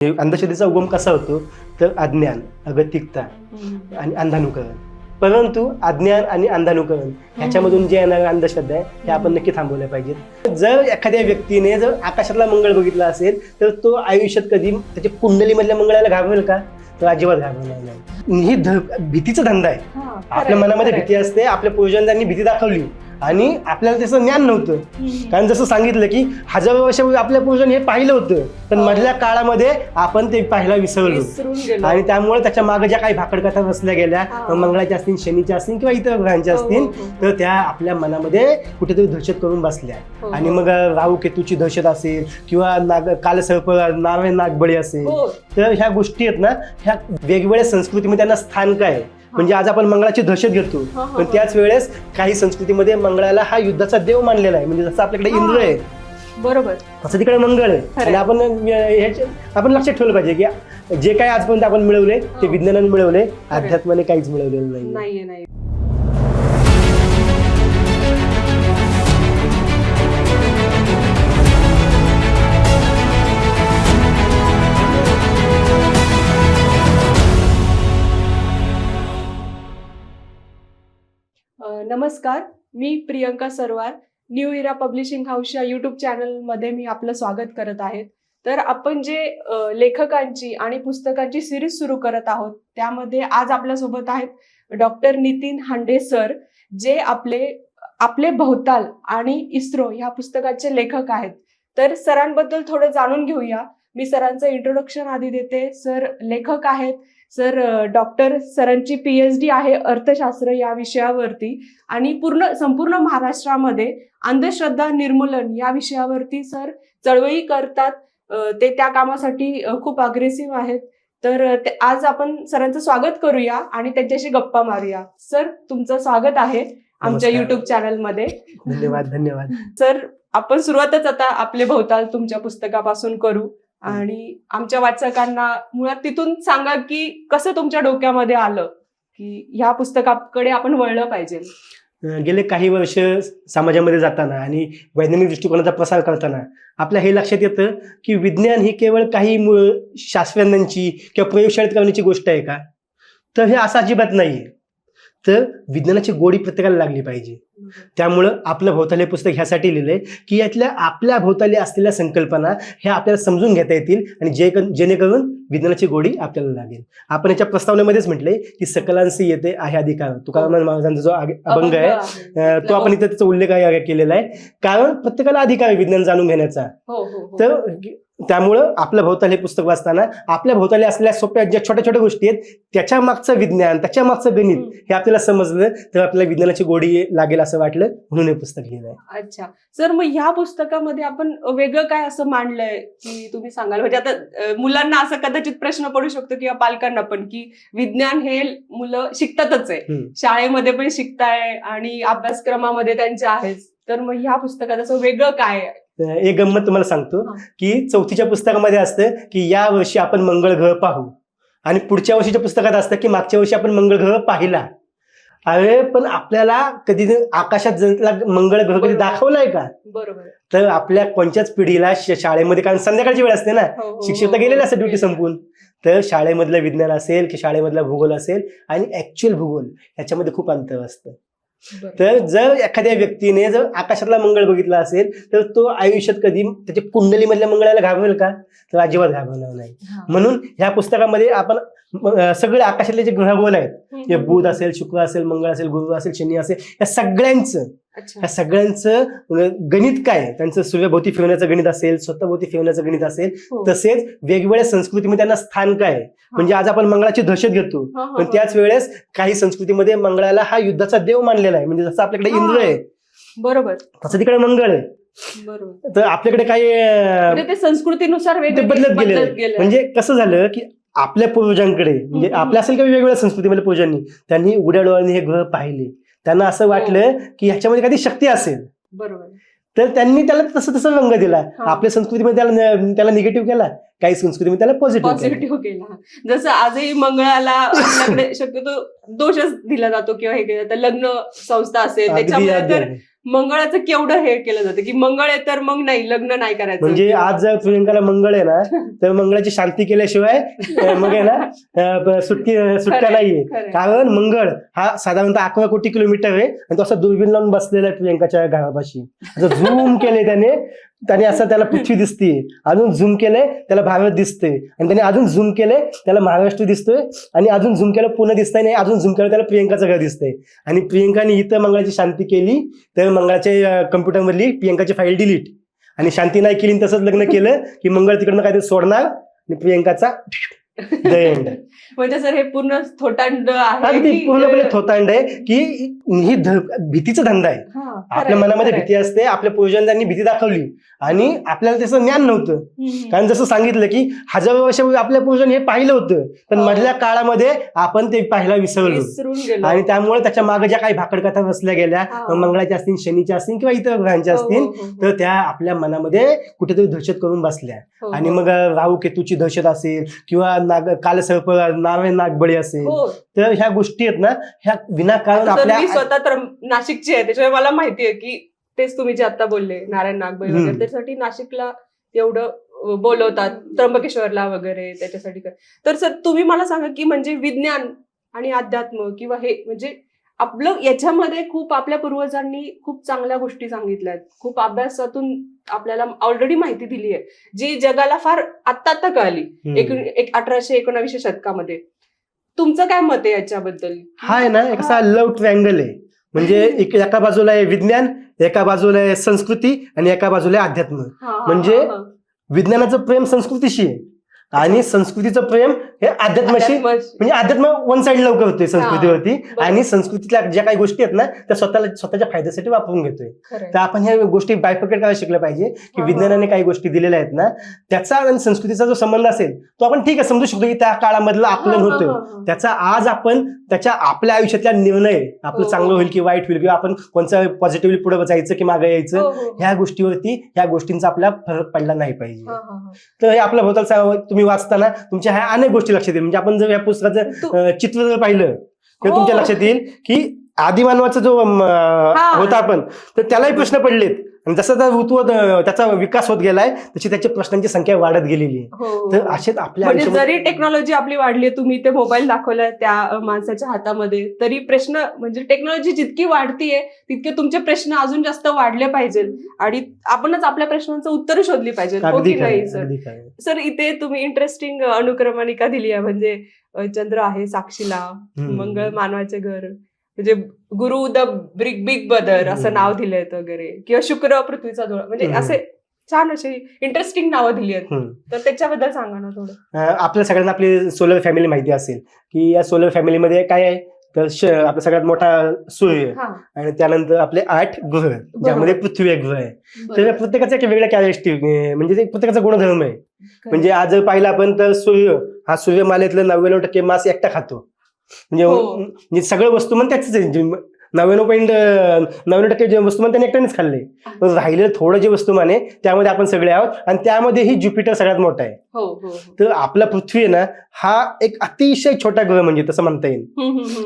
अंधश्रद्धेचा उगम कसा होतो तर अज्ञान, अगतिकता आणि अंधानुकरण. परंतु अज्ञान आणि अंधानुकरण ह्याच्यामधून जे येणाऱ्या अंधश्रद्धा आहे हे आपण नक्की थांबवल्या पाहिजेत. जर एखाद्या व्यक्तीने जर आकाशातला मंगळ बघितला असेल तर तो आयुष्यात कधी त्याच्या कुंडलीमधल्या मंगळाला घाबरेल का? तर अजिबात घाबरणार नाही. ही भीतीचा धंदा आहे. आपल्या मनामध्ये भीती असते. आपल्या पूर्वजांनी भीती दाखवली आणि आपल्याला त्याचं ज्ञान नव्हतं. कारण जसं सांगितलं की हजारो वर्षापूर्वी आपल्या पूर्वजांनी हे पाहिलं होतं, पण मधल्या काळामध्ये आपण ते पाहायला विसरलो आणि त्यामुळे त्याच्या मागे ज्या काही भाकडकथा रचल्या गेल्या, मंगळाच्या असतील, शनीच्या असतील किंवा इतर ग्रहांच्या असतील, तर त्या आपल्या मनामध्ये कुठेतरी दहशत करून बसल्या. आणि मग राहू केतूची दहशत असेल किंवा कालसर्प नावे नागबळी असेल, तर ह्या गोष्टी आहेत ना, ह्या वेगवेगळ्या संस्कृतीमध्ये त्यांना स्थान काय आहे. म्हणजे आज आपण मंगळाची दहशत घेतो, पण त्याच वेळेस काही संस्कृतीमध्ये मंगळाला हा युद्धाचा देव मानलेला आहे. म्हणजे जसं आपल्याकडे इंद्र आहे, बरोबर, तसं तिकडे मंगळ आहे. आणि आपण लक्षात ठेवलं पाहिजे की जे काही आजपर्यंत आपण मिळवले ते विज्ञानाने मिळवले, अध्यात्माने काहीच मिळवलेलं नाही. नमस्कार, मी प्रियंका सरवार. न्यू इरा पब्लिशिंग हाऊसच्या युट्यूब चॅनलमध्ये मी आपलं स्वागत करत आहे. तर आपण जे लेखकांची आणि पुस्तकांची सिरीज सुरू करत आहोत, त्यामध्ये आज आपल्यासोबत आहेत डॉक्टर नितीन हांडे सर, जे आपले भवताल आणि इस्रो या पुस्तकाचे लेखक आहेत. तर सरांबद्दल थोडं जाणून घेऊया. मी सरांचं इंट्रोडक्शन आधी देते. सर लेखक आहेत. सर डॉक्टर सरांची PhD आहे अर्थशास्त्र या विषयावरती, आणि संपूर्ण महाराष्ट्रामध्ये अंधश्रद्धा निर्मूलन या विषयावरती सर चळवळी करतात. ते त्या कामासाठी खूप अग्रेसिव्ह आहेत. तर आज आपण सरांचं स्वागत करूया आणि त्यांच्याशी गप्पा मारूया. सर, तुमचं स्वागत आहे आमच्या युट्यूब चॅनलमध्ये. धन्यवाद. सर, आपण सुरुवातच आता आपले भवताल तुमच्या पुस्तकापासून करू आणि आमच्या वाचकांना मुळात तिथून सांगा की कसं तुमच्या डोक्यामध्ये आलं की ह्या पुस्तकाकडे आपण वळलं पाहिजे. गेले काही वर्ष समाजामध्ये जाताना आणि वैज्ञानिक दृष्टिकोनाचा प्रसार करताना आपल्या हे लक्षात येतं की विज्ञान ही केवळ काही शास्त्रज्ञांची किंवा प्रयोगशाळेत करण्याची गोष्ट आहे का? तर हे असं अजिबात नाहीये. तर विज्ञानाची गोडी प्रत्येकाला लागली पाहिजे. त्यामुळं आपलं भोवताली पुस्तक ह्यासाठी लिहिलंय की यातल्या आपल्या भोवताली असलेल्या संकल्पना ह्या आपल्याला समजून घेता येतील आणि जेणेकरून विज्ञानाची गोडी आपल्याला लागेल. आपण याच्या प्रस्तावनेमध्येच म्हटलंय की सकलांशी येते आहे अधिकार. तुकाराम महाराजांचा जो अभंग आहे तो आपण इथे त्याचा उल्लेख केलेला आहे. कारण प्रत्येकाला अधिकार आहे विज्ञान जाणून घेण्याचा. तर त्यामुळं आपल्या भोवताली हे पुस्तक वाचताना आपल्या भोवताली असलेल्या सोप्या ज्या छोट्या छोट्या गोष्टी आहेत त्याच्या मागचं विज्ञान, त्याच्या मागचं गणित हे आपल्याला समजलं तर आपल्याला विज्ञानाची गोडी लागेल असं वाटलं, म्हणून हे पुस्तक लिहिलंय. अच्छा सर, मग ह्या पुस्तकामध्ये आपण वेगळं काय असं मांडलंय की तुम्ही सांगाल? म्हणजे आता मुलांना असं कदाचित प्रश्न पडू शकतो किंवा पालकांना पण की विज्ञान हे मुलं शिकतातच आहे, शाळेमध्ये पण शिकताय आणि अभ्यासक्रमामध्ये त्यांच्या आहेच, तर मग ह्या पुस्तकात असं वेगळं काय आहे? एक गंमत तुम्हाला सांगतो की 4थीच्या पुस्तकामध्ये असतं की या वर्षी आपण मंगळ ग्रह पाहू, आणि पुढच्या वर्षीच्या पुस्तकात असतं की मागच्या वर्षी आपण मंगळ ग्रह पाहिला. अरे पण आपल्याला कधी आकाशात मंगळ ग्रह कधी दाखवलाय का? बरोबर. तर आपल्या कोणत्याच पिढीला शाळेमध्ये, कारण संध्याकाळची वेळ असते ना, शिक्षक तर गेलेले असते ड्युटी संपून, तर शाळेमधलं विज्ञान असेल की शाळेमधला भूगोल असेल आणि ऍक्च्युअल भूगोल याच्यामध्ये खूप अंतर असतं. तर जर एखाद्या व्यक्तीने जर आकाशातला मंगळ बघितला असेल तर तो आयुष्यात कधी त्याच्या कुंडलीमधल्या मंगळाला घाबरेल का? तर अजिबात घाबरणार नाही. म्हणून ह्या पुस्तकामध्ये आपण सगळे आकाशातले जे ग्रहगोल आहेत, बुध असेल, शुक्र असेल, मंगळ असेल, गुरु असेल, शनी असेल, या सगळ्यांचं गणित काय, त्यांचं सूर्यभोवती फिरण्याचं गणित असेल, स्वतःभोवती फिरण्याचं गणित असेल, तसेच वेगवेगळ्या संस्कृतीमध्ये त्यांना स्थान काय. म्हणजे आज आपण मंगळाची दहशत घेतो, पण त्याच वेळेस काही संस्कृतीमध्ये मंगळाला हा युद्धाचा देव मानलेला आहे. म्हणजे जसं आपल्याकडे इंद्र आहे, बरोबर, तसं तिकडे मंगळ आहे. बरोबर. तर आपल्याकडे काही संस्कृतीनुसार बदलत गेले. म्हणजे कसं झालं की आपल्या पूर्वजांकडे, म्हणजे आपल्या असेल किंवा वेगवेगळ्या संस्कृतीमध्ये पूर्वजांनी त्यांनी उघड्या डोळ्यांनी हे ग्रह पाहिले. त्यांना असं वाटलं की ह्याच्यामध्ये काही शक्ती असेल, बरोबर, तर त्यांनी त्याला तसं रंग दिला. आपल्या संस्कृतीमध्ये त्याला निगेटिव्ह केला, काही संस्कृतीमध्ये त्याला पॉझिटिव्ह केला. जसं आजही मंगळाला आपल्याकडे शक्यतो दोषच दिला जातो किंवा हे केलं तर लग्न संस्था असेल त्याच्यामध्ये तर मंगळाचं केवढं हे केलं जातं की मंगळ आहे तर मग नाही लग्न नाही करायचं. म्हणजे आज जर प्रियंकाला मंगळ आहे ना तर मंगळाची शांती केल्याशिवाय मग आहे ना सुटका नाहीये. खरंय. कारण मंगळ हा साधारणतः 11 कोटी किलोमीटर आहे आणि तो असं दुर्बीण लावून बसलेला आहे प्रियंकाच्या घरापाशी. असं झूम केले त्याने असं त्याला पृथ्वी दिसते, अजून झूम केलंय त्याला भारत दिसतोय, आणि त्याने अजून झूम केलंय त्याला महाराष्ट्र दिसतोय, आणि अजून झूम केलं पुणे दिसतंय, आणि अजून झूम केलं त्याला प्रियंकाचं घर दिसतंय. आणि प्रियंकाने इथं मंगळाची शांती केली तर मंगळाच्या कम्प्युटरमधली प्रियंकाची फाईल डिलीट, आणि शांती नाही केली तसंच लग्न केलं की मंगळ तिकडनं काहीतरी सोडणार आणि प्रियंकाचा द एंड. म्हणजे सर हे पूर्ण थोटांड आहे अगदी की- पूर्णपणे थोतांड आहे की ही भीतीचा धंदा आहे. हा, खरंय, आपल्या मनामध्ये खरंय. भीती असते, आपल्या पूर्वजांनी भीती दाखवली आणि आपल्याला त्याचं ज्ञान नव्हतं. कारण जसं सांगितलं की हजारो वर्षापूर्वी आपल्या पूर्वजांनी हे पाहिलं होतं, पण हो. मधल्या काळामध्ये आपण ते पाहायला विसरलो, विसरून गेलो. आणि त्यामुळे त्याच्या मागे ज्या काही भाकडकथा रचल्या गेल्या, हा. मंगळाच्या असतील, शनीच्या असतील किंवा इतर ग्रहांच्या हो, असतील, हो, हो, हो. तर त्या आपल्या मनामध्ये कुठेतरी दहशत करून बसल्या. हो, आणि हो. मग राहू केतूची दहशत असेल किंवा कालसर्प नावे नागबळी असेल, हो. तर ह्या गोष्टी आहेत ना, ह्या विनाकारण आता सर, मी आपल्या स्वतः तर नाशिकची आहे त्याच्यामुळे मला माहिती आहे की तेच तुम्ही जे आता बोलले नारायण नागबाई वगैरे, त्याच्यासाठी नाशिकला एवढं बोलवतात, त्र्यंबकेश्वरला वगैरे त्याच्यासाठी तर सर तुम्ही मला सांगा की म्हणजे विज्ञान आणि अध्यात्म किंवा हे म्हणजे आपलं याच्यामध्ये खूप आपल्या पूर्वजांनी खूप चांगल्या गोष्टी सांगितल्या आहेत, खूप अभ्यासातून आपल्याला ऑलरेडी माहिती दिली आहे जी जगाला फार आत्ता कळाली 1800-1900 शतकामध्ये. तुमचं काय मत आहे याच्याबद्दल? हा आहे ना एक असा लव्ह ट्रँगल आहे. म्हणजे एका बाजूला आहे विज्ञान, एका बाजूला आहे संस्कृती, आणि एका बाजूला आहे अध्यात्म. म्हणजे विज्ञानाचं प्रेम संस्कृतीशी आहे आणि संस्कृतीचं प्रेम हे अध्यात्माशी, म्हणजे अध्यात्म वन साइड लव करतोय संस्कृतीवरती, आणि संस्कृतीतल्या ज्या काही गोष्टी आहेत ना त्या स्वतःच्या फायद्यासाठी वापरून घेतोय. तर आपण ह्या गोष्टी बायफर्केट करायला शिकल्या पाहिजे की विज्ञानाने काही गोष्टी दिलेल्या आहेत ना त्याचा आणि संस्कृतीचा जो संबंध असेल तो आपण ठीक आहे समजू शकतो की त्या काळामधलं आकलन होतं, त्याचा आज आपण आपल्या आयुष्यातल्या निर्णय आपलं चांगलं होईल की वाईट होईल, किंवा आपण कोणत्या पॉझिटिव्हली पुढे जायचं की मागे यायचं, ह्या गोष्टीवरती ह्या गोष्टींचा आपला फरक पडला नाही पाहिजे. तर हे आपल्या भोवतालचा तुम्ही वाचताना तुमच्या ह्या अनेक गोष्टी लक्षात येईल. म्हणजे आपण जर या पुस्तकाचं चित्र जर पाहिलं तर तुमच्या लक्षात येईल की आदिमानवाचा जो होता आपण, तर त्यालाही प्रश्न पडलेत, आणि जसा त्याचा विकास होत गेलाय तशी त्याच्या प्रश्नांची संख्या वाढत गेलेली आहे. तर असेच आपल्या म्हणजे जरी टेक्नॉलॉजी आपली वाढली, तुम्ही ते मोबाईल दाखवलाय त्या माणसाच्या हातामध्ये, तरी प्रश्न म्हणजे टेक्नॉलॉजी जितकी वाढतीये तितके तुमचे प्रश्न अजून जास्त वाढले पाहिजे, आणि आपणच आपल्या प्रश्नांचं उत्तर शोधली पाहिजे. हो की नाही सर? सर इथे तुम्ही इंटरेस्टिंग अनुक्रमणिका दिली आहे. म्हणजे चंद्र आहे साक्षीला, मंगळ मानवाचे घर, म्हणजे गुरु द बिग ब्रदर असं नाव दिलंय वगैरे, किंवा शुक्र पृथ्वीचा धोळा, म्हणजे असे छान अशी इंटरेस्टिंग नावं दिली आहेत. तर त्याच्याबद्दल सांगा ना थोडं. आपल्या सगळ्यांना आपली सोलर फॅमिली माहिती असेल की या सोलर फॅमिलीमध्ये काय आहे, तर आपला सगळ्यात मोठा सूर्य, आणि त्यानंतर आपले 8 ग्रह ज्यामध्ये पृथ्वी एक ग्रह आहे. तर प्रत्येकाचा एक वेगळा कॅरेक्टरिस्टिक म्हणजे ते प्रत्येकाचा गुणधर्म आहे. म्हणजे आज जर पाहिलं आपण तर सूर्य हा सूर्यमालेतलं 99% मास एकटा खातो. म्हणजे सगळं वस्तुमान त्याच 99.99% जे वस्तुमान त्याने एकट्यानेच खाल्ले. राहिलेलं थोडं जे वस्तुमान आहे त्यामध्ये आपण सगळे आहोत, आणि त्यामध्येही ज्युपिटर सगळ्यात मोठा आहे. तर आपला पृथ्वी आहे ना हा एक अतिशय छोटा ग्रह, म्हणजे तसं म्हणता येईल.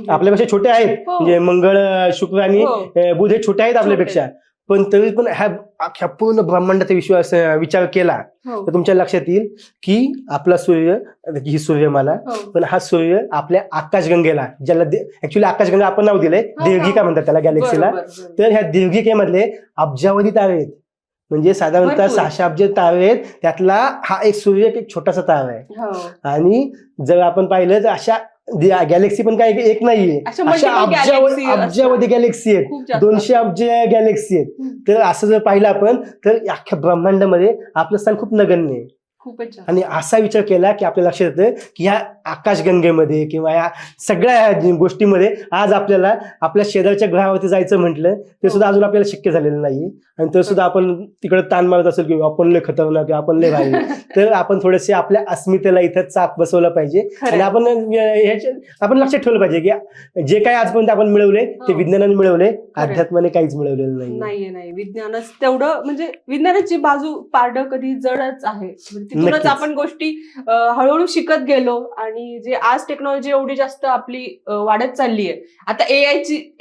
आपल्यापेक्षा छोटे आहेत, म्हणजे मंगळ, शुक्र आणि बुध हे छोटे आहेत आपल्यापेक्षा, पण तरी पण ह्या पूर्ण ब्रह्मांडाचा विचार केला तर तुमच्या लक्षात येईल की आपला सूर्य ही सूर्यमाला, पण हा सूर्य आपल्या आकाशगंगेला, ज्याला ऍक्च्युली आकाशगंगा आपण नाव दिलंय, दीर्घिका म्हणतात त्याला गॅलेक्सीला. तर ह्या दीर्घिकेमधले अब्जावधी तारे आहेत, म्हणजे साधारणतः 600 अब्ज तारे आहेत, त्यातला हा एक सूर्य एक छोटासा तारा आहे. आणि जर आपण पाहिलं तर अशा गॅलेक्सी पण काही एक नाहीये, अशा अब्जावधी गॅलेक्सी आहेत, 200 अब्ज गॅलेक्सी आहेत. तर असं जर पाहिलं आपण तर अख्ख्या ब्रह्मांडामध्ये आपलं स्थान खूप नगण्य आहे. आणि असा विचार केला की आपल्या लक्षात येतं की ह्या आकाशगंगेमध्ये किंवा या सगळ्या गोष्टीमध्ये आज आपल्याला आपल्या शेजारच्या ग्रहावरती जायचं म्हटलं ते सुद्धा अजून आपल्याला शक्य झालेलं नाहीये. आणि तर सुद्धा आपण तिकडे ताण मारत असेल की आपण लय खतरनाक, आपण लय भारी, तर आपण थोडेसे आपल्या अस्मितेला इथं चाप बसवलं पाहिजे. आणि आपण लक्षात ठेवलं पाहिजे की जे काही आजपर्यंत आपण मिळवले ते विज्ञानाने मिळवले, अध्यात्माने काहीच मिळवलेलं नाही. विज्ञानच तेवढं, म्हणजे विज्ञानाची बाजू पारड कधी जडच आहे, म्हणजे तिथूनच नक्कीच. आपण गोष्टी हळूहळू शिकत गेलो आणि जे आज टेक्नॉलॉजी एवढी जास्त आपली वाढत चालली आहे. आता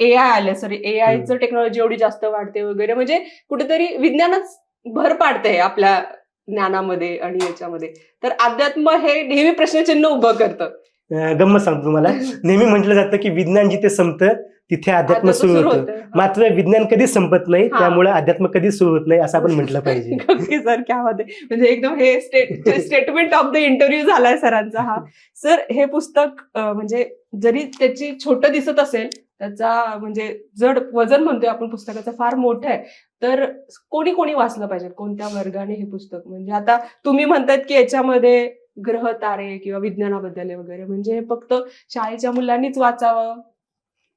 एआय आले, सॉरी एआयचं टेक्नॉलॉजी एवढी जास्त वाढते वगैरे, म्हणजे कुठेतरी विज्ञानच भर पाडते आपल्या ज्ञानामध्ये आणि याच्यामध्ये. तर अध्यात्म हे नेहमी प्रश्नचिन्ह उभं करतं. गंमत सांगतो तुम्हाला. नेहमी म्हटलं जातं की विज्ञान जिथे संपतं तिथे अध्यात्म सुरू होतं. मात्र विज्ञान कधीच संपत नाही, हा. त्यामुळे अध्यात्म कधीच सुरू होत नाही असं आपण म्हटलं पाहिजे. ओके सर, क्या बात आहे. म्हणजे एकदम हे स्टेटमेंट ऑफ द इंटरव्ह्यू झालाय सरांचा हा. सर, हे पुस्तक म्हणजे जरी त्याची छोटं दिसत असेल, त्याचा म्हणजे जड वजन म्हणतोय आपण पुस्तकाचं फार मोठं आहे. तर कोणी कोणी वाचलं पाहिजे, कोणत्या वर्गाने हे पुस्तक? म्हणजे आता तुम्ही म्हणतात की याच्यामध्ये ग्रह तारे किंवा विज्ञानाबद्दल आहे वगैरे, म्हणजे फक्त शाळेच्या मुलांनीच वाचावं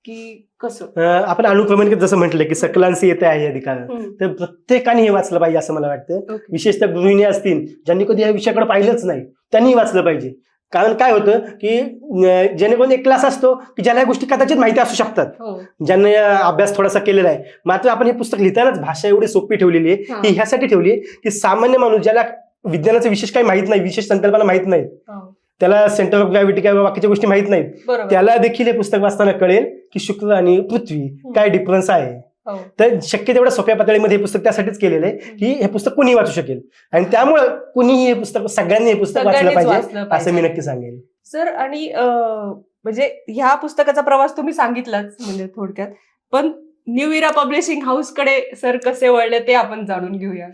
की कसं? आपण अनुक्रमणिकेत जसं म्हटलं की सकलांसी येते आहे अधिकार, तर प्रत्येकाने हे वाचलं पाहिजे असं मला वाटतं. ओके. विशेषतः गृहिणी असतील ज्यांनी कधी या विषयाकडे पाहिलंच नाही त्यांनी वाचलं पाहिजे. कारण काय होतं की जेणेकरून एक क्लास असतो की ज्याला या गोष्टी कदाचित माहिती असू शकतात, हो. ज्यांनी अभ्यास थोडासा केलेला आहे. मात्र आपण हे पुस्तक लिहितानाच भाषा एवढी सोपी ठेवलेली आहे हा. की ह्यासाठी ठेवली आहे की सामान्य माणूस ज्याला विज्ञानाचं विशेष काही माहित नाही, विशेष संकल्पना माहित नाही, हो. त्याला सेंटर ऑफ ग्रॅव्हिटी किंवा बाकीच्या गोष्टी माहित नाहीत, बरोबर. त्याला देखील हे पुस्तक वाचताना कळेल की शुक्र आणि पृथ्वी काय डिफरन्स आहे. हो. तर शक्य तेवढ्या सोप्या पातळीमध्ये हे पुस्तक त्यासाठीच केलेलं आहे की हे पुस्तक कुणी वाचू शकेल आणि त्यामुळे कुणीही हे पुस्तक, सगळ्यांनी हे पुस्तक वाचलं सगळ्यांनीच पाहिजे वाचलं असं मी पाहिजे. नक्की सांगेन. सर, आणि म्हणजे ह्या पुस्तकाचा प्रवास तुम्ही सांगितलाच म्हणजे थोडक्यात, पण न्यू इरा पब्लिशिंग हाऊस कडे सर कसे वळले ते आपण जाणून घेऊया.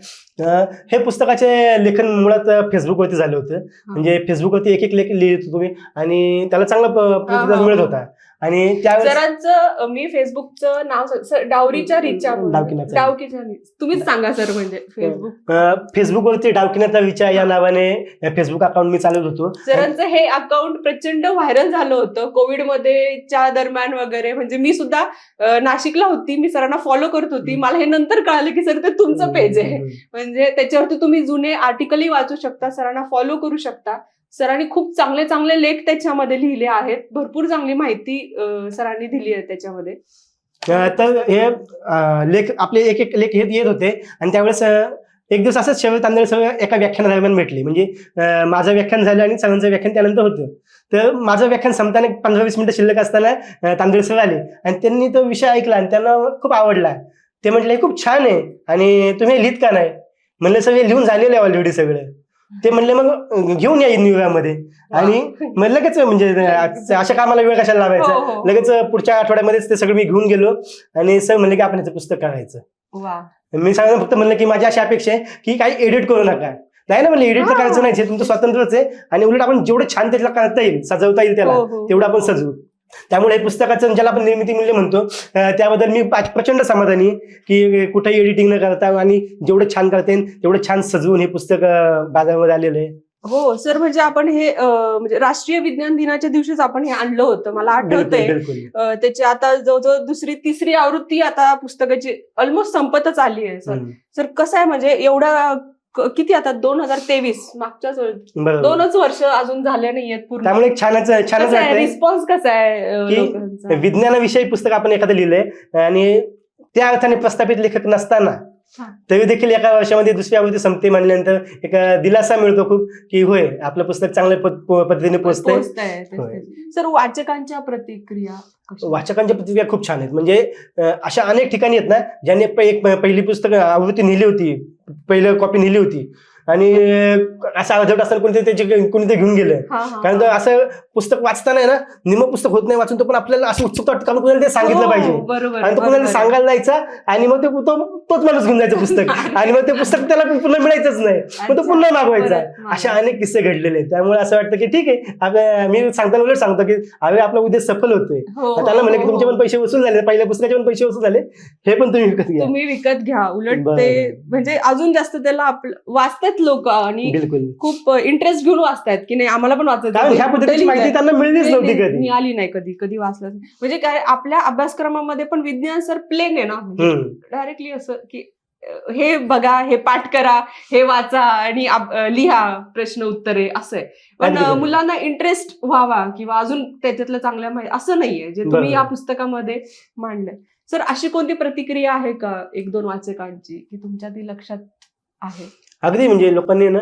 हे पुस्तकाचे लेखन मुळात फेसबुकवरती झालं होतं. म्हणजे फेसबुकवरती एक एक लेख लिहित होतो मी आणि त्याला चांगला प्रतिसाद मिळत होता. आणि त्यावेळेस सरांचं मी फेसबुकचं नाव डावरीच्या रिचा, डावकीच्या, तुम्हीच सांगा सर. म्हणजे फेसबुकवरती डावकिनाचा विचार या नावाने फेसबुक अकाउंट मी चालवत होतो. सरांचं हे अकाउंट प्रचंड व्हायरल झालं होतं कोविडमध्ये दरम्यान वगैरे. म्हणजे मी सुद्धा नाशिकला होती, मी सरांना फॉलो करत होती. मला हे नंतर कळालं की सर ते तुमचं पेज आहे. म्हणजे त्याच्यावरती तुम्ही जुने आर्टिकलही वाचू शकता, सरांना फॉलो करू शकता. सरांनी खूप चांगले चांगले लेख त्याच्यामध्ये लिहिले आहेत, भरपूर चांगली माहिती सरांनी दिली आहे त्याच्यामध्ये. तर हे लेख आपले एक एक लेख येत होते आणि त्यावेळेस एक दिवस असंच शरद तांदळे सर एका व्याख्यानादरम्यान भेटले. म्हणजे माझं व्याख्यान झालं आणि सरांचं व्याख्यान त्यानंतर होतं. तर माझं व्याख्यान संपताना 15-20 मिनिटं शिल्लक असताना तांदळे सर आले आणि त्यांनी तो विषय ऐकला आणि त्यांना खूप आवडला. ते म्हटले हे खूप छान आहे आणि तुम्ही लिहित का नाही? म्हणलं सर हे लिहून झालेलं आहे ऑलरेडी सगळं. ते म्हणले मग घेऊन या न्यू इरामध्ये. आणि मग लगेच म्हणजे अशा कामाला वेळ कशाला लावायचा, लगेच पुढच्या आठवड्यामध्येच ते सगळं मी घेऊन गेलो आणि सर म्हणले की आपण याचं पुस्तक करायचं. मी सांगितलं फक्त म्हणलं की माझी अशी अपेक्षा आहे की काही एडिट करू नका. नाही ना म्हणलं, एडिट तर करायचं नाही, हे तुमचं स्वातंत्र्यच आहे आणि उलट आपण जेवढं छान त्याला करता येईल, सजवता येईल त्याला, तेवढं आपण सजवू. त्यामुळे पुस्तकाचं ज्याला आपण निर्मिती मूल्य म्हणतो त्याबद्दल मी प्रचंड समाधानी की कुठेही एडिटिंग न करता आणि जेवढं छान करता येईल तेवढं छान सजवून हे पुस्तक बाजारामध्ये आलेलं आहे. हो सर, म्हणजे आपण हे म्हणजे राष्ट्रीय विज्ञान दिनाच्या दिवशीच आपण हे आणलं होतं, मला आठवतंय. त्याची आता जवळजवळ 2री-3री आवृत्ती आता पुस्तकाची ऑलमोस्ट संपतच आली आहे. सर कसं आहे म्हणजे एवढा किती आता 2023 मागच्याच 2च वर्ष अजून झाले नाहीयेत पूर्ण, त्यामुळे छानच रिस्पॉन्स कसा आहे? विज्ञानाविषयी पुस्तक आपण एखादं लिहिलंय आणि त्या अर्थाने प्रस्थापित लेखक नसताना तरी देखील एका वर्षामध्ये 2री आवृत्ती संपते म्हणल्यानंतर एक दिलासा मिळतो खूप की होय आपलं पुस्तक चांगल्या पद्धतीने पोहोचतंय. सर, वाचकांच्या प्रतिक्रिया खूप छान आहेत. म्हणजे अशा अनेक ठिकाणी आहेत ना ज्यांनी पहिली पुस्तक आवृत्ती नेली होती, पहिलं कॉपी नेली होती आणि असं अर्धवट असताना कोणीतरी घेऊन गेलं. कारण असं पुस्तक वाचताना आहे ना, निम्म पुस्तक होत नाही वाचून, तो पण आपल्याला असं उत्सुकता वाटतं कारण कुणाला ते सांगितलं पाहिजे आणि तो कुणाला सांगायला जायचा आणि मग तोच माणूस घेऊन जायचं पुस्तक आणि मग ते पुस्तक त्याला पुन्हा मिळायचंच नाही, मग तो पुन्हा मागवायचा. अशा अनेक किस्से घडलेले आहेत. त्यामुळे असं वाटतं की ठीक आहे, मी सांगताना उलट सांगतो की अरे आपला उद्देश सफल होतोय. त्याला म्हणलं की तुमचे पण पैसे वसूल झाले, पहिल्या पुस्तकाचे पण पैसे वसूल झाले, हे पण तुम्ही विकत घ्या. उलट ते म्हणजे अजून जास्त त्याला वाचतात लोक आणि खूप इंटरेस्ट घेऊन वाचतात की नाही आम्हाला पण वाचायचं. ह्या पद्धतीची माहिती त्यांना मिळलीच नव्हती, कधी मिळाली नाही, कधी वाचलं. म्हणजे काय आपल्या अभ्यासक्रमामध्ये पण विज्ञान सर प्लेन आहे ना, डायरेक्टली असं की हे बघा, हे पाठ करा, हे वाचा आणि लिहा प्रश्न उत्तरे असं आहे. पण मुलांना इंटरेस्ट व्हावा किंवा अजून त्याच्यातलं चांगल्या माहिती असं नाहीये जे तुम्ही या पुस्तकामध्ये मांडलंय. सर, अशी कोणती प्रतिक्रिया आहे का 1-2 वाचकांची की तुमच्या ती लक्षात आहे? अगदी म्हणजे लोकांनी ना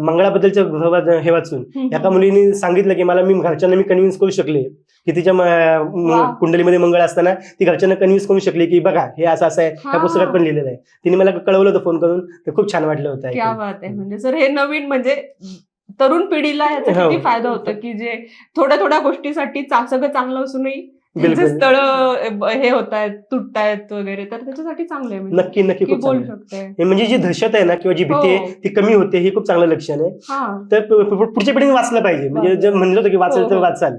मंगळाबद्दलचं हे वाचून एका मुलीने सांगितलं की मला घरच्यांना मी कन्व्हिन्स करू शकले की तिच्या कुंडलीमध्ये मंगळ असताना ती घरच्यांना कन्व्हिन्स करू शकली की बघा हे असं असं आहे, त्या पुस्तकात पण लिहिलेलं आहे. तिने मला कळवलं होतं फोन करून, तर खूप छान वाटलं होतं. क्या बात आहे. म्हणजे सर हे नवीन म्हणजे तरुण पिढीला याचा किती फायदा होतो की जे थोड्या थोड्या गोष्टीसाठी सगळं चांगलं असूनही स्थळ हे होत आहेत, तुटतायत वगैरे, तर त्याच्यासाठी चांगलं आहे. नक्की नक्की खूप बोलू चांगलं शकते. आहे. म्हणजे जी दहशत आहे ना किंवा जी भीती आहे ती कमी होते, हे खूप चांगलं लक्षण आहे. तर पुढच्या पिढीने वाचलं पाहिजे. म्हणजे जे म्हणलं होतं की वाचाल तर वाचाल,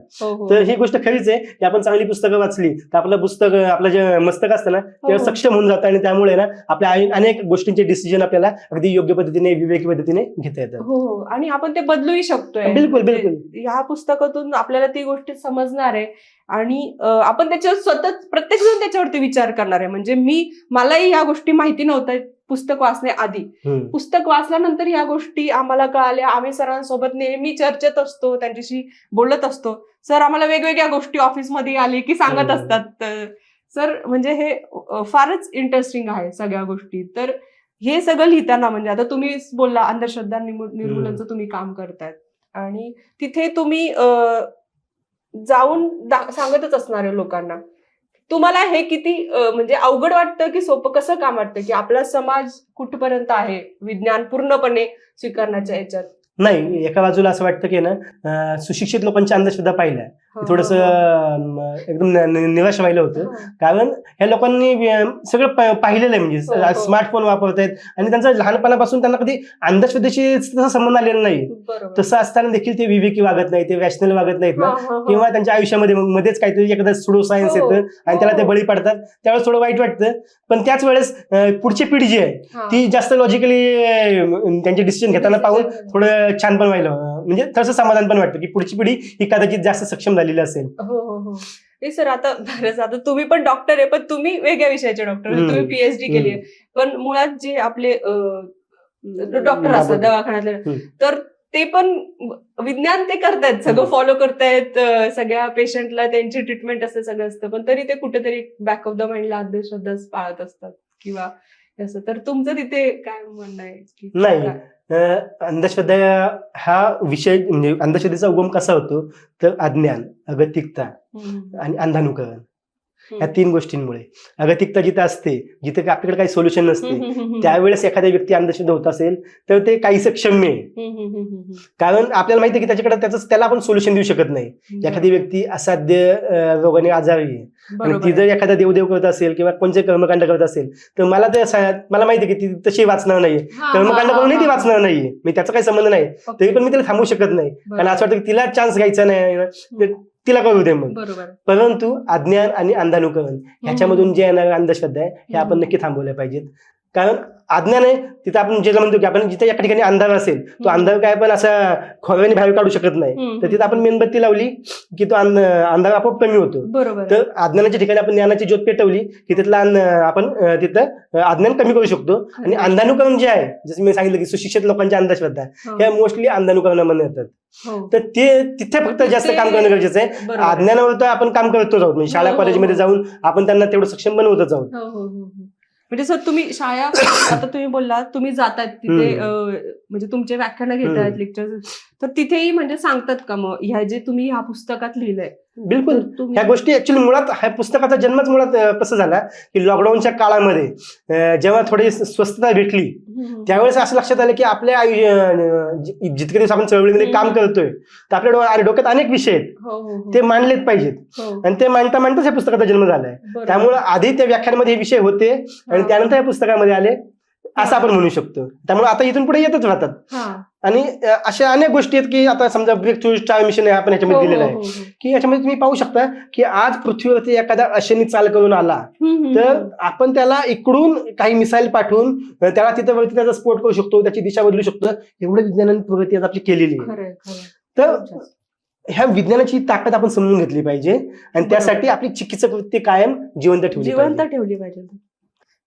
तर ही गोष्ट खरीच आहे की आपण चांगली पुस्तकं वाचली तर आपलं पुस्तक, आपलं जे मस्तक असतं ना ते सक्षम होऊन जातं आणि त्यामुळे ना आपल्या अनेक गोष्टींचे डिसिजन आपल्याला अगदी योग्य पद्धतीने, विवेकी पद्धतीने घेता येतात. हो, आणि आपण ते बदलूही शकतोय. बिलकुल बिलकुल. ह्या पुस्तकातून आपल्याला ती गोष्ट समजणार आहे आणि आपण त्याच्यावर स्वतः प्रत्येक जण त्याच्यावरती विचार करणार आहे. म्हणजे मलाही ह्या गोष्टी माहिती नव्हत्या पुस्तक वाचण्याआधी. पुस्तक वाचल्यानंतर ह्या गोष्टी आम्हाला कळाल्या. आम्ही सरांसोबत नेहमी चर्चेत असतो, त्यांच्याशी बोलत असतो. सर आम्हाला वेगवेगळ्या गोष्टी ऑफिसमध्ये आले की सांगत असतात. सर म्हणजे हे फारच इंटरेस्टिंग आहे सगळ्या गोष्टी. तर हे सगळं लिहिताना म्हणजे आता तुम्ही बोलला अंधश्रद्धा निर्मूलनाचं तुम्ही काम करतायत आणि तिथे तुम्ही जाऊन सांगतच असणार आहे लोकांना. तुम्हाला हे किती म्हणजे अवघड वाटतं की सोपं, कसं काम वाटतं की आपला समाज कुठपर्यंत आहे विज्ञान पूर्णपणे स्वीकारण्याच्या याच्यात? नाही, एका बाजूला असं वाटतं की ना सुशिक्षित लोकांच्या अंधश्रद्धा पाहिल्या थोडस एकदम निराश व्हायला होतं. कारण ह्या लोकांनी सगळं पाहिलेलं आहे. म्हणजे स्मार्टफोन वापरतायत आणि त्यांचा लहानपणापासून त्यांना कधी अंधश्रद्धेशी तसा संबंध आलेला नाही. तसं असताना देखील ते विवेकी वागत नाही, ते रॅशनल वागत नाहीत ना, किंवा त्यांच्या आयुष्यामध्ये मध्येच काहीतरी एखादं सुडो सायन्स येतं आणि त्याला ते बळी पडतात, त्यावेळेस थोडं वाईट वाटतं. पण त्याच वेळेस पुढची पिढी जी आहे ती जास्त लॉजिकली त्यांचे डिसिजन घेताना पाहून थोडं छान पण व्हायला, म्हणजे तसं समाधान पण वाटतं की पुढची पिढी ही कदाचित जास्त सक्षम झालेली असेल. हो. सर आता तुम्ही पण डॉक्टर आहे, पण तुम्ही वेगळ्या विषयाचे डॉक्टर, तुम्ही पीएचडी केली आहे. पण मुळात जे आपले डॉक्टर असतात दवाखान्यातले, तर ते पण विज्ञान ते करतायत, सगळं फॉलो करतायत, सगळ्या पेशंटला त्यांची ट्रीटमेंट असते, सगळं असतं, पण तरी ते कुठेतरी बॅक ऑफ द माइंडला अंधश्रद्धा पाळत असतात किंवा असं. तर तुमचं तिथे काय म्हणणं आहे? नाही, अंधश्रद्धा हा विषय म्हणजे अंधश्रद्धेचा उगम कसा होतो तर अज्ञान, अगतिकता आणि अंधानुकरण या 3 गोष्टींमुळे. अगतिकता जिथे असते, जिथे आपल्याकडे काही सोल्युशन नसते, त्यावेळेस एखाद्या व्यक्ती अंधश्रद्धा होत असेल तर ते काहीसं क्षम्य आहे. कारण आपल्याला माहिती आहे की त्याच्याकडे त्याला आपण सोल्युशन देऊ शकत नाही. एखादी व्यक्ती असाध्य रोगाने आजारी आहे आणि ती जर एखादा देवदेव करत असेल किंवा कोणते कर्मकांड करत असेल तर मला माहिती आहे की ती तशी वाचणार नाहीये, कर्मकांड करूनही ती वाचणार नाहीये. मी त्याचा काही संबंध नाही, तरी पण मी तिला थांबवू शकत नाही. कारण असं वाटतं की तिला चान्स घ्यायचा नाही, तिला करू दे मग. परंतु अज्ञान आणि अंधानुकरण ह्याच्यामधून जे येणाऱ्या अंधश्रद्धा आहे हे आपण नक्की थांबवल्या पाहिजेत. कारण अज्ञान आहे तिथे आपण ज्याला म्हणतो की आपण जिथे एका ठिकाणी अंधार असेल तो अंधार काय पण असा खोव्याने बाहेर काढू शकत नाही, तर तिथे आपण मेणबत्ती लावली की तो अंधार आपोआप कमी होतो. तर अज्ञानाच्या ठिकाणी आपण ज्ञानाची ज्योत पेटवली की तिथला आपण तिथं अज्ञान कमी करू शकतो. आणि अंधानुकरण जे आहे, जसं मी सांगितलं की सुशिक्षित लोकांच्या अंधश्रद्धा ह्या मोस्टली अंधानुकरणामध्ये येतात. तर ते तिथे फक्त जास्त काम करणं गरजेचं आहे. अज्ञानावर तर आपण काम करतोच आहोत, म्हणजे शाळा कॉलेजमध्ये जाऊन आपण त्यांना तेवढं सक्षम बनवतच आहोत. म्हणजे सर तुम्ही शाळा, आता तुम्ही बोलला तुम्ही जातात तिथे, म्हणजे तुमचे व्याख्यानं घेतायत, लेक्चर, तर तिथेही म्हणजे सांगतात का मग ह्या जे तुम्ही ह्या पुस्तकात लिहिलंय? बिलकुल. ह्या गोष्टी ऍक्च्युअली मुळात ह्या पुस्तकाचा जन्मच मुळात कसं झाला की लॉकडाऊनच्या काळामध्ये जेव्हा थोडी स्वस्तता भेटली त्यावेळेस असं लक्षात आलं की आपल्या जितके दिवस आपण चळवळीमध्ये काम करतोय तर आपल्या डोक्यात अनेक विषय आहेत, ते मांडलेच पाहिजेत. आणि ते मांडता मांडताच या पुस्तकाचा जन्म झालाय. त्यामुळे आधी त्या व्याख्यानामध्ये हे विषय होते आणि त्यानंतर या पुस्तकामध्ये आले असं आपण म्हणू शकतो. त्यामुळे आता इथून पुढे येतच राहतात. आणि अशा अनेक गोष्टी आहेत की आता समजा ब्रेक थ्रू स्टार मिशन आहे आपण याच्यामध्ये दिलेलं आहे की याच्यामध्ये तुम्ही पाहू शकता की आज पृथ्वीवरती एखादा अशनी चाल करून आला तर आपण त्याला इकडून काही मिसाईल पाठवून त्याला तिथं वरती त्याचा स्फोट करू शकतो, त्याची दिशा बदलू शकतो. एवढं विज्ञानाने प्रगती आज आपली केलेली आहे. तर ह्या विज्ञानाची ताकद आपण समजून घेतली पाहिजे आणि त्यासाठी आपली चिकित्सक वृत्ती कायम जिवंत ठेवली पाहिजे.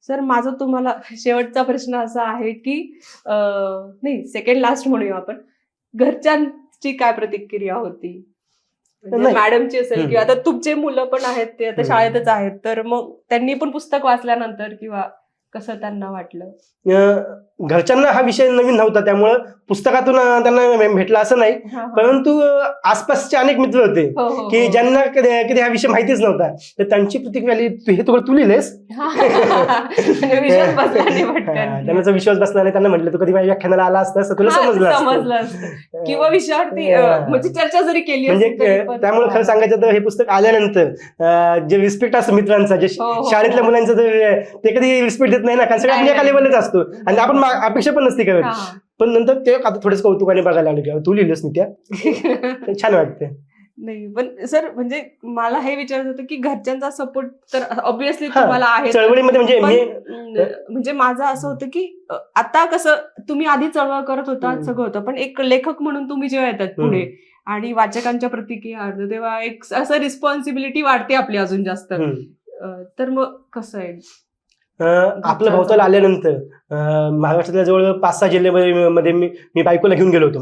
सर माझा तुम्हाला शेवटचा प्रश्न असा आहे की नाही, सेकंड लास्ट म्हणूया आपण, घरच्यांची काय प्रतिक्रिया होती? मॅडमची असेल किंवा आता तुमचे मुलं पण आहेत, ते आता शाळेतच आहेत, तर मग त्यांनी पण पुस्तक वाचल्यानंतर किंवा कसं त्यांना वाटलं? घरच्यांना हा विषय नवीन नव्हता, त्यामुळं पुस्तकातून त्यांना भेटला असं नाही, परंतु आसपासचे अनेक मित्र होते की ज्यांना कधी हा विषय माहितीच नव्हता, तर त्यांची प्रतिक्रिया आली, तू लिहिलेस. त्यांना विश्वास बसला नाही. त्यांना म्हटलं तू कधी माझ्या व्याख्यानाला आला असता तुला समजलं असतं किंवा विषयावरती म्हणजे चर्चा जरी केली म्हणजे त्यामुळे खरं सांगायचं तर हे पुस्तक आल्यानंतर जे रिस्पेक्ट असतो मित्रांचा, जे शाळेतल्या मुलांचं ते कधी रिस्पेक्ट देत नाही ना, कारण सगळ्या एका लेवलच असतो आणि आपण अपेक्षा पण नसते करत, पण नंतर ते आता थोडंच कौतुकाने बघायला लागलं तू लिहिलंस नाही त्या, छान वाटतं. नाही पण सर म्हणजे मला हे विचारायचं होतं की घरच्यांचा सपोर्ट तर ऑब्व्हियसली तुम्हाला आहे चळवळीमध्ये, म्हणजे माझं असं होतं की आता कसं तुम्ही आधी चळवळ करत होता, सगळं होतं, पण एक लेखक म्हणून तुम्ही जेव्हा येतात पुढे आणि वाचकांच्या प्रतिक्रिया तेव्हा एक असं रिस्पॉन्सिबिलिटी वाढते आपली अजून जास्त, तर मग कसं आहे आपलं भोवताल आल्यानंतर महाराष्ट्रातल्या जवळ 5-6 जिल्ह्यामध्ये मी बायकोला घेऊन गेलो होतो.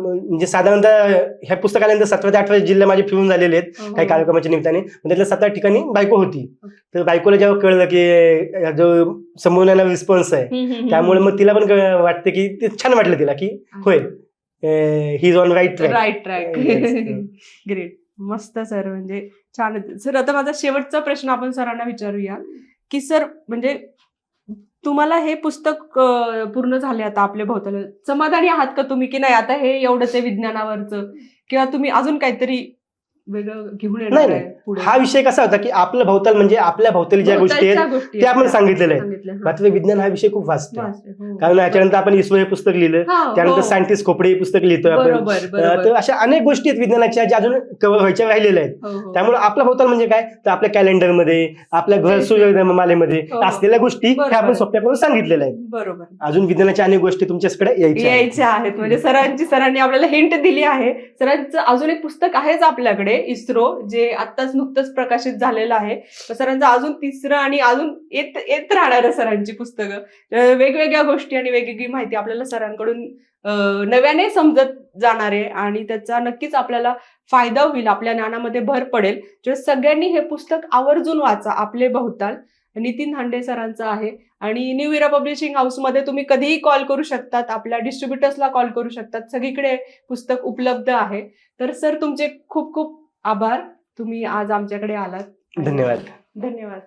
म्हणजे साधारणतः ह्या पुस्तक आल्यानंतर 17 ते 18 जिल्हे माझे फिरून झालेले आहेत काही कार्यक्रमाच्या निमित्ताने, त्यातल्या 7-8 ठिकाणी बायको होती. तर बायकोला जेव्हा कळलं की जो संबोधनाला रिस्पॉन्स आहे, त्यामुळे मग तिला पण वाटतं की ते छान वाटलं तिला की होय ही is on right track. Great, मस्त सर, म्हणजे छान. सर आता माझा शेवटचा प्रश्न आपण सरांना विचारूया की सर म्हणजे तुम्हाला हे पुस्तक पूर्ण झाले आता आपल्या भोवताल, समाधानी आहात का तुम्ही की नाही आता हे एवढंच आहे विज्ञानावरचं, किंवा तुम्ही अजून काहीतरी वेगळं घेऊन येणार आहे पुढे? हा विषय कसा होता की आपलं भोवताल म्हणजे आपल्या भोवताली ज्या गोष्टी आहेत त्या आपण सांगितलेल्या आहेत. मात्र विज्ञान हा विषय खूप वास्ट आहे, कारण याच्यानंतर आपण इस्रो हे पुस्तक लिहिलं, त्यानंतर सायंटिस्ट खोपडे हे पुस्तक लिहितोय आपण, तर अशा अनेक गोष्टी आहेत विज्ञानाच्या ज्या अजून कव्हर व्हायच्या राहिलेल्या आहेत. त्यामुळे आपला भोवताल म्हणजे काय, तर आपल्या कॅलेंडरमध्ये, आपल्या घर सूर्यमालेमध्ये असलेल्या गोष्टी ह्या आपण सोप्या करून सांगितलेल्या आहेत. बरोबर, अजून विज्ञानाच्या अनेक गोष्टी तुमच्याकडे यायच्या आहेत. म्हणजे सरांनी आपल्याला हिंट दिली आहे. सरांचं अजून एक पुस्तक आहेच आपल्याकडे, इस्रो, जे आत्ताच नुकतंच प्रकाशित झालेलं आहे. सरांचं अजून तिसरं आणि अजून येत राहणार सरांची पुस्तकं, वेगवेगळ्या गोष्टी आणि वेगवेगळी माहिती आपल्याला सरांकडून नव्याने समजत जाणार आहे आणि त्याचा नक्कीच आपल्याला फायदा होईल, आपल्या ज्ञानामध्ये भर पडेल. सगळ्यांनी हे पुस्तक आवर्जून वाचा. आपले भोवताल नितीन हांडे सरांचं आहे आणि न्यू इरा पब्लिशिंग हाऊसमध्ये तुम्ही कधीही कॉल करू शकतात, आपल्या डिस्ट्रीब्युटर्सला कॉल करू शकतात, सगळीकडे पुस्तक उपलब्ध आहे. तर सर तुमचे खूप खूप आभार, तुम्ही आज आमच्याकडे आलात. धन्यवाद. धन्यवाद.